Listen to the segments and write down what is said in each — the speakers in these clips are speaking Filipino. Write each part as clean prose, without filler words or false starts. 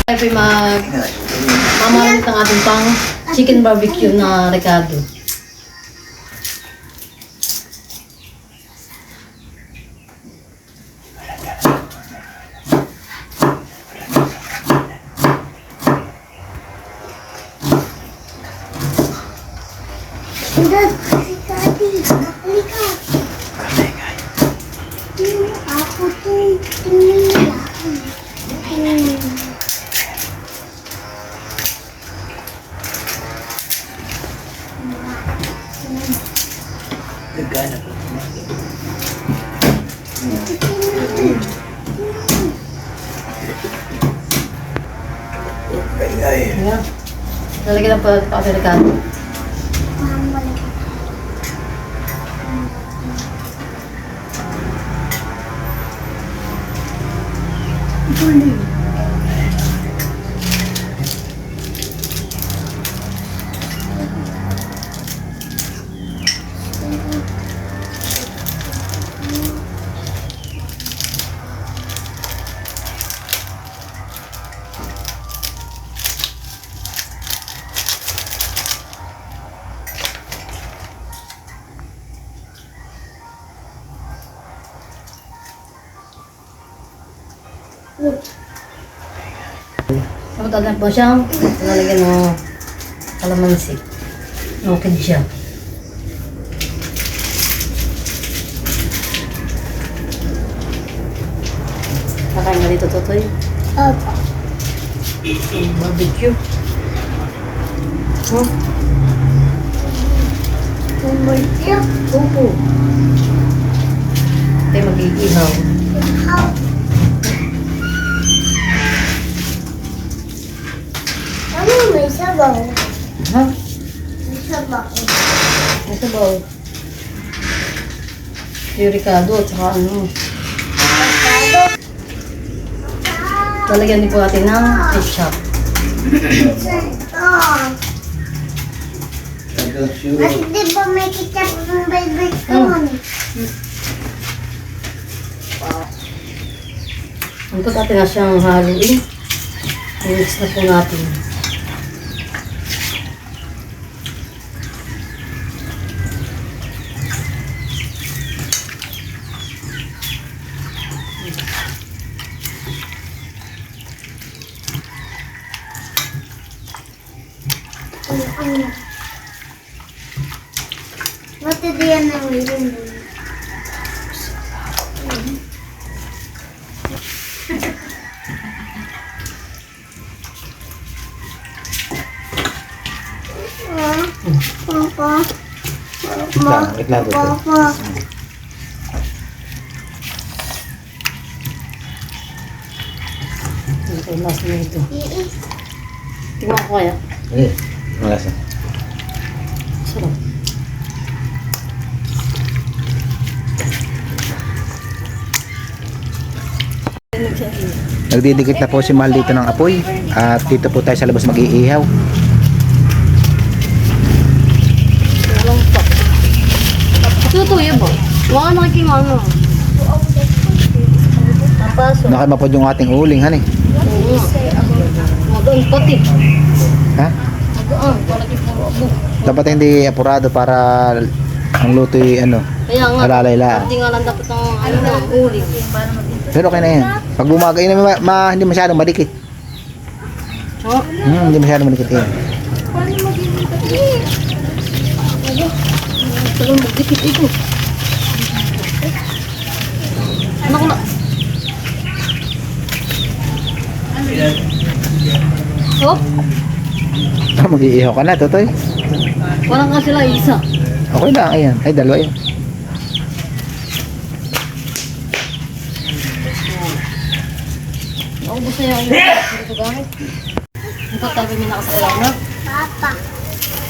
Tayo po mamalamit ng ating pang chicken barbecue na recado. Ayan. Lalagyan lang pa ako recado. Tapos po siyang lalagyan ng kalamansi. Okay siya. Nakain ka dito, Totoy? Opo. Barbecue. Huh? Barbecue? Opo. Tayo mag-iihaw. How? Ano may sabaw? Ha? May sabaw. May sabaw. Yung recado at saka ano. Lalagyan din po natin ng ketchup. At di ba may ketchup ng barbecue? Ang po natin na siyang haluin. I-mix na po natin. What did they end up reading? Papa. Wait lang, Papa. Ito yung last na ito. Iis. Tingnan ko kaya. Eh, malasa. Sarap. Nagdidikit na po si Mahal dito ng apoy. At dito po tayo sa labas mag-iihaw. Walang pa. Tutuyo ba? Mga naking ano. Napasok. Nakamapod yung ating uling, han eh. Oo. Magaan pati. Ha? Magaan. Palagi puro abo. Dapat hindi apurado para ang luto'y ano, Kaya nga. alalay-laan. Hindi nga lang dapat ng ano ng uling. Pero okay na yan. Pag bumaga, yun, hindi masyadong madikit. Oh. Hindi masyadong madikit yan. Talagang magdikit ito. Ano ko na? Oh, Mag-iihaw ka na, Totoy. walang nga sila isa. Okay lang, ayan. Ay, dalawa yan. Naubos na yung ito gamit. Ito tayo may nakasakalaw na. Papa.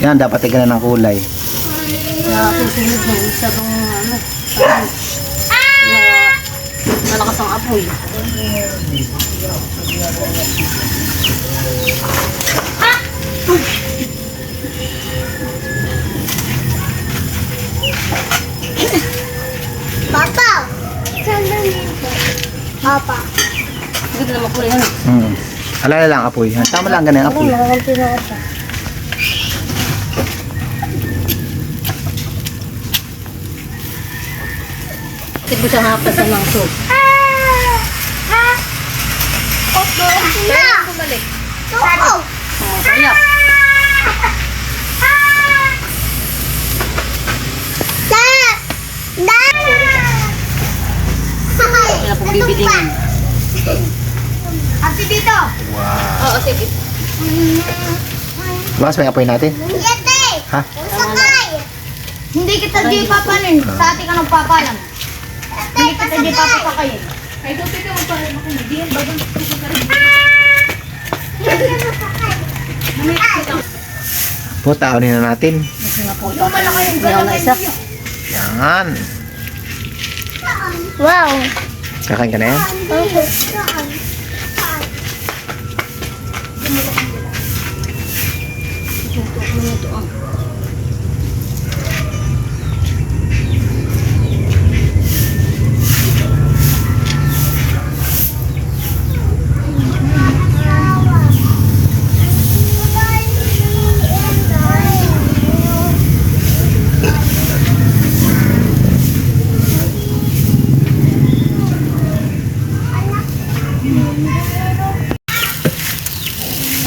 Yan, dapat tignan ng kulay. Kaya susunod na isa itong ano. Nalakas ang apoy. Papa! Saan na nito? Papa. Hindi na makulay ano. Hmm. Alala lang apoy. Tama lang ganun apoy. Nakakampi na ako. Tipo siya hapas sa mga soup. Bumalik. Oo. Kaya. Kaya po bibidingin. Ate dito. Oo, sige. Bukas may apoy natin. Yate. Ha? Sakay. Hindi kita di papanin. Sa ate ka nang papalan. Hindi kita di papapakayin. Ay, doon ka magparin ako. Hindi yan, bagang Po, taunin na natin. Kasi nga po ito. Ngayon na isa. Yan. Wow. Kakain ka na yan?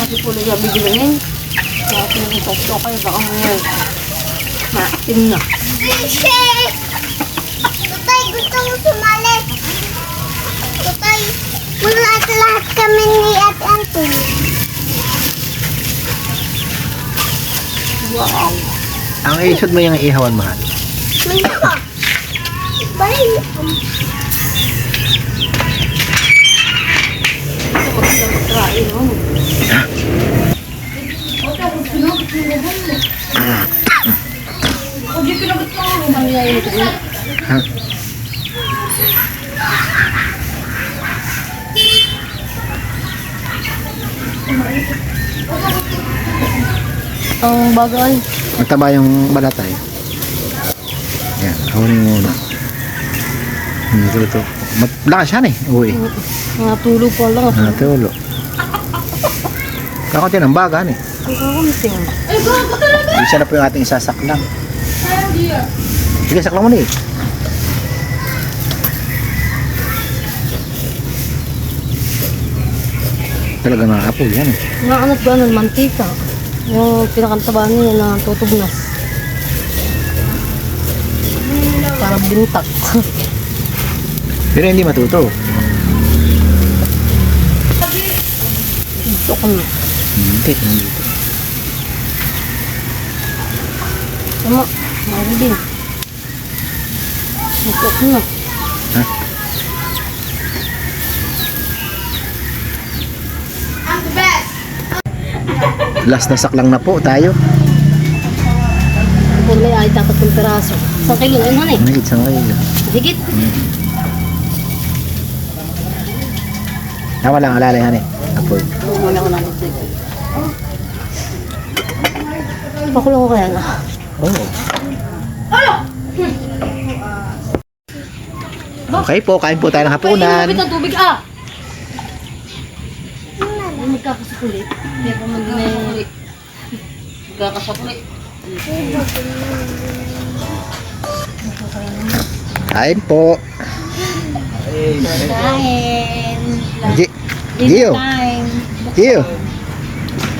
Kasi po na siya bibigyan. Kaya po nang ito kayo. Baka ngayon. Maatim na. Tutay, gusto mo sumali. Tutay, lahat kami ni Ate Anton. Wow. Ang isod mo yung ihawan, mahal. Bye. Try, no? Hindi pinagot ko. Ang nangyayari ito. Ha? Ang bagay. Mataba yung balatay. Yan, kahunin mo muna. Ito. Lakas yan eh. Uwi. Mga tulog pa lang. Natulo. Kakunti ng baga eh. Ang kakunting. Isa na po yung ating isasaklang. Sige, saklang mo na eh. Talaga nakakapoy yan eh. Mga anak ba ng mantika? Yung pinakantaba niya na tutugnas. Parang bintak. Pero hindi matuto. Ito ko na. Hindi. Tama. Mari din. Ito ko na. Ha? I'm the best. Last na saklang na po tayo. Kung may ay 3 piraso. 1 kilo na yun, eh. Nagit sa ngayon. Higit. Tama lang, alalayan eh. Apoy. Muna ko namin ito. Pakulong ko kaya na. Oh. Okay po, kain po tayo ng hapunan. Painumin ng tubig, ah! Ay, magkakasukulit. Kaya pa mag-may... Magkakasukulit. Kain po. Kain. Gio. Gio.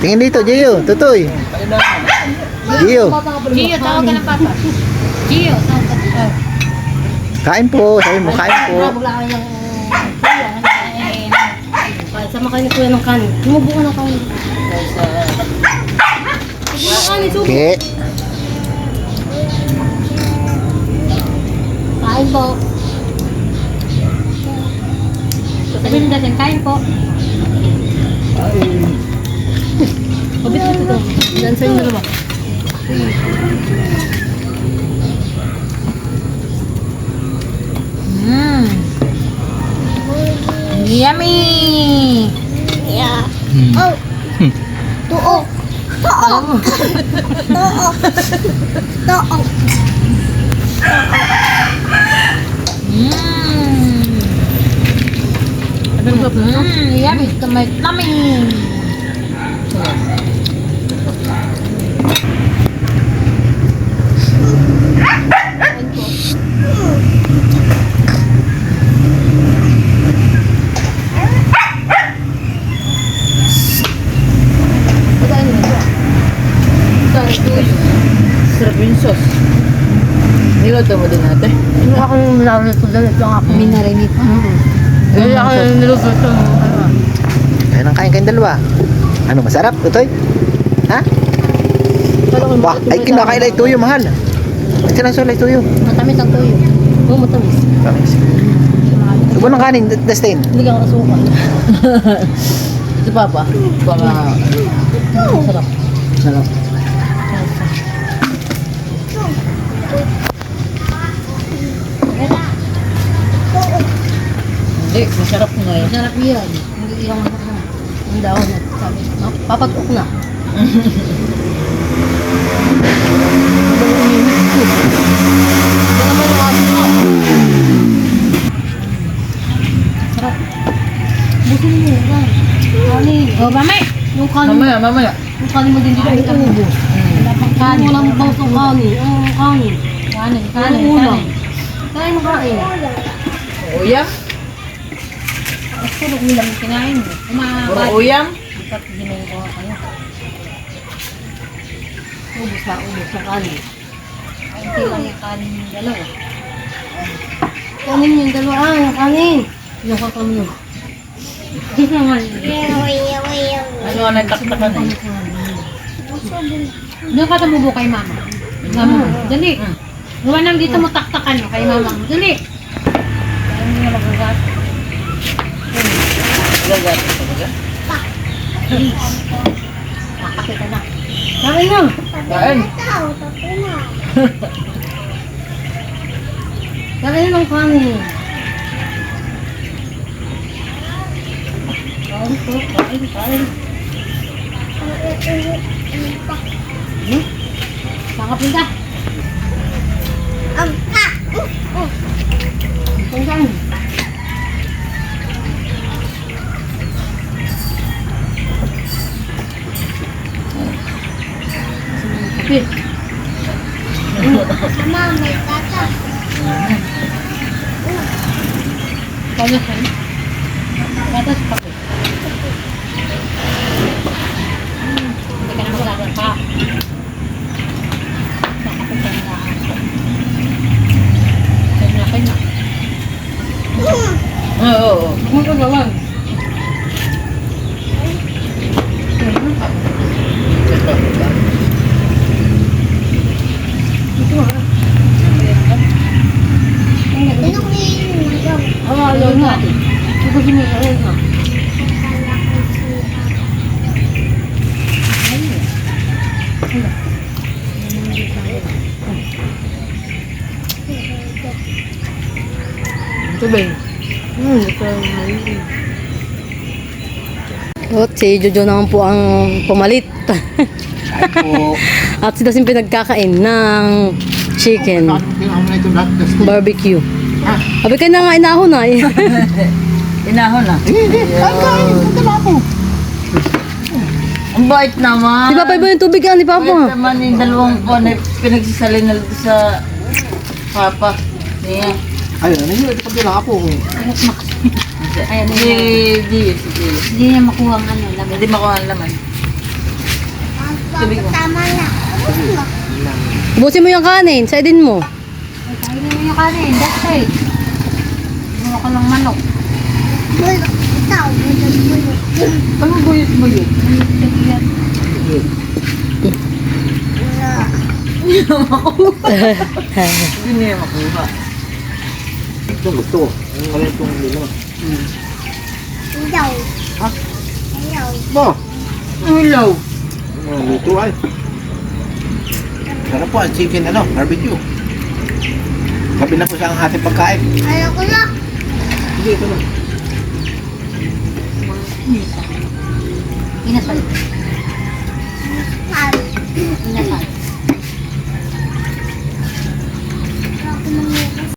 Tingin dito, Gio. Tutoy. Gio. Gio, tawag ka ng papa. Gio, tawag ka. Kain po. Sabi mo, kain po. Wala ka yung... Sama kayo ni Kuya ng kanin. Tumubo ka ng kanin. Tumubo ng kanin, subo. Okay. Kain po. Sabihin nila siyang kain po. Kabit ko ito. Dansa yung dalawa. Yummy! Yeah. Oh. Tuo. Tuo. Tuo. Tuo. Sabi Yummy. Kamay lamig. Sarap yung sauce. Niluto mo din natin. Yung ako yung nilalagay ko dala. Yung ako minarinit. Yung ako yung niluto ito. Kaya nang kain kayong dalawa. Ano, masarap, Tutoy? Ha? Bah, ay kinakain ay tuyo, mahal. Ay sinasol ay tuyo. Matamis ang tuyo. Oo, matamis. Promise. Subo ng kanin, Dustin. Hindi ka nakasuka. Si Papa. Baka Sarap. sarap. Hindi, masarap nga yun. Sarap yan. Hindi yung ang daon at sabi, papatok na. Sarap. Busin mo yan. Kanin. O, mamay. Yung kanin. Mamaya. Yung kanin mo din dito. Ito mo. Wala pang kanin. Walang bawas ng kanin. Oo, kanin. Kanin. Kanin. Ulam. Kanin mo kain. Uyam? Gusto mo ulam kinain mo. Puro uyam? Dapat ginayin ko kayo. Ubus na kanin. Hindi lang yung kanin yung dalawa. Kanin yung dalawa. Ah, yung kanin. Yung kakanin. Hindi naman. Ano nga nagtaktakan eh? Doon ka tamubo kay mama. Mama, dali. Gawa nang dito mo taktakan mo kay mama. Dali. Kaya mo na magagat. Gagat talaga? Nakakita na. Kain na. Kain. Kain ng kanin. Kain po, kain. Saan ka punta? Punta. Kape. Kaya kain. Gatas kape. Hindi ka na magagawa pa. Nakapunta na ako. Kaya na. Oo. Magagawa. Ah, ayaw na. Gusto mo, ayaw na. Tubig. At si Jojo naman po ang pumalit. Ay po. At sila sin pinagkakain ng chicken Pinakain na ito lahat, Dustin. barbecue. Ha? Abi ka na nga inahon na eh. Inahon na. Hindi. Kain. Punta na ako. Ang bait naman. Di ba pa iba yung tubig ni Bait Papa? naman yung dalawang po na pinagsasalin na sa Papa. Niya. Ayun, ano yun? Ito pagkila ako. Ayan, Sige. hindi niya makuha ang ano, labi. Hindi makuha ang laman. Tubig mo. Busin mo yung kanin, sa edin mo. Kainin mo yung kanin. That's it. Gumawa ko ng manok. Ano buyot mo yun? Hindi niya makuha. Ito gusto ko. Ang galing itong lilo. Ha? Ba? Ang ilaw. Ang luto ay. Sarap po ang chicken barbecue. Sabi na po sa ang ating pagkain. Ayaw ko na. Hindi, ito na. Inasal.